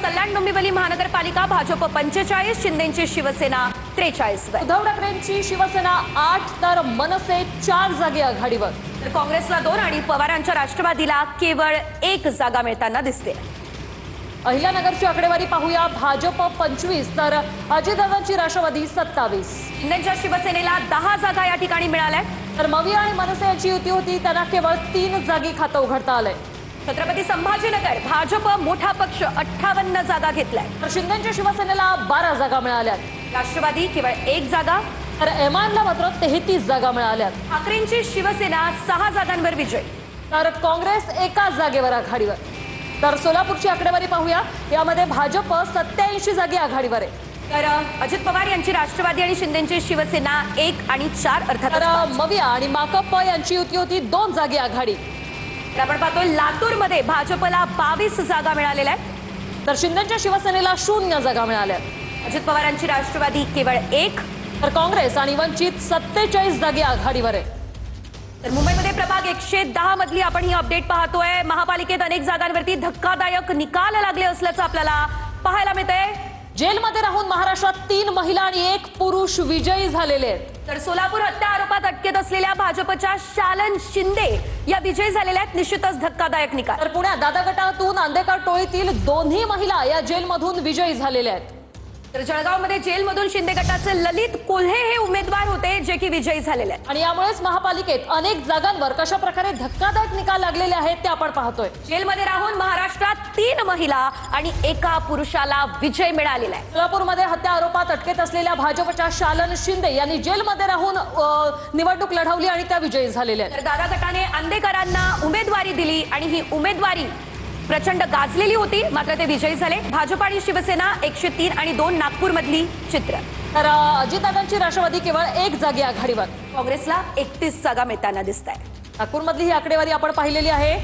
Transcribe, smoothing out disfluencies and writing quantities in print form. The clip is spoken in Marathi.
कल्याण डोंबिवली महानगरपालिका भाजप 45, शिंदेची शिवसेना 43 वर। उद्धव ठाकरेंची शिवसेना 8 तर मनसे 4 जागी आघाडीवर। तर काँग्रेसला 2 आणि पवारांच्या राष्ट्रवादीला केवळ 1 जागा मिळताना दिसते। अहिल्यानगरची आकडेवारी पाहूया। भाजप 25 तर अजितदादांची राष्ट्रवादी 27। शिंदेच्या शिवसेनेला 10 जागा या ठिकाणी मिळाल्या। तर मवी आणि मनसे यांची युती होती, त्यांना केवळ 3 जागी खातं उघडता आलंय। छत्रपती संभाजीनगर भाजप मोठा पक्ष 58 जागा घेतलाय। तर शिंदेच्या शिवसेनेला 12 जागा मिळाल्यात। राष्ट्रवादी केवळ 1 जागा, तर एमआयएमला मात्र 33 जागा मिळाल्यात। ठाकरेंची शिवसेना 6 जागांवर विजय। तर काँग्रेस 1 जागेवर आघाडीवर। तर सोलापूरची आकडेवारी पाहूया, यामध्ये भाजप 87 जागी आघाडीवर आहे। तर अजित पवार यांची राष्ट्रवादी आणि शिंदेची शिवसेना 1 आणि 4 तर अर्थात। मविया आणि माकप यांची युती होती 2 जागी आघाडी। तर आपण पाहतो लातूरमध्ये भाजपला 22 जागा मिळालेल्या आहेत। तर शिंदेच्या शिवसेनेला 0 जागा मिळाल्या। अजित पवारांची राष्ट्रवादी केवळ 1। तर काँग्रेस आणि वंचित 47 जागी आघाडीवर आहे। तर मुंबईमध्ये प्रभाग 110 मधली आपण ही अपडेट पाहतोय। महापालिकेत अनेक जागांवरती धक्कादायक निकाल लागले असल्याचं आपल्याला पाहायला मिळतंय। जेलमध्ये राहून महाराष्ट्रात 3 महिला आणि 1 पुरुष विजयी झालेले आहेत। तर सोलापूर हत्या आरोपात अटकेत असलेल्या भाजपच्या शालन शिंदे या विजयी झालेल्या आहेत। निश्चितच धक्कादायक निकाल। तर पुण्यात दादा गटातून आंदेकर टोळीतील 2 महिला या जेलमधून विजयी झालेल्या आहेत। तर जळगावमध्ये जेलमधून शिंदे गटाचे ललित कोल्हे हे उमेदवार होते, जे की विजयी झालेले आहेत। आणि यामुळेच महापालिकेत अनेक जागांवर कशा प्रकारे धक्कादायक निकाल लागलेले आहेत ते आपण पाहतोय। जेलमध्ये राहून महाराष्ट्रात 3 महिला आणि 1 पुरुषाला विजय मिळालेला आहे। सोलापूरमध्ये हत्या आरोपात अटकेत असलेल्या भाजपच्या शालन शिंदे यांनी जेलमध्ये राहून निवडणूक लढवली आणि त्या विजयी झालेल्या आहेत। तर दादा गटाने आंदेकरांना उमेदवारी दिली आणि ही उमेदवारी प्रचंड गाजलेली होती, मात्र ते विजयी झाले। भाजप आणि शिवसेना 103 आणि 2 नागपूरमधली चित्र। तर अजितदादांची राष्ट्रवादी केवळ 1 जागी आघाडीवर। काँग्रेसला 31 जागा मिळताना दिसत आहे। नागपूरमधली ही आकडेवारी आपण पाहिलेली आहे।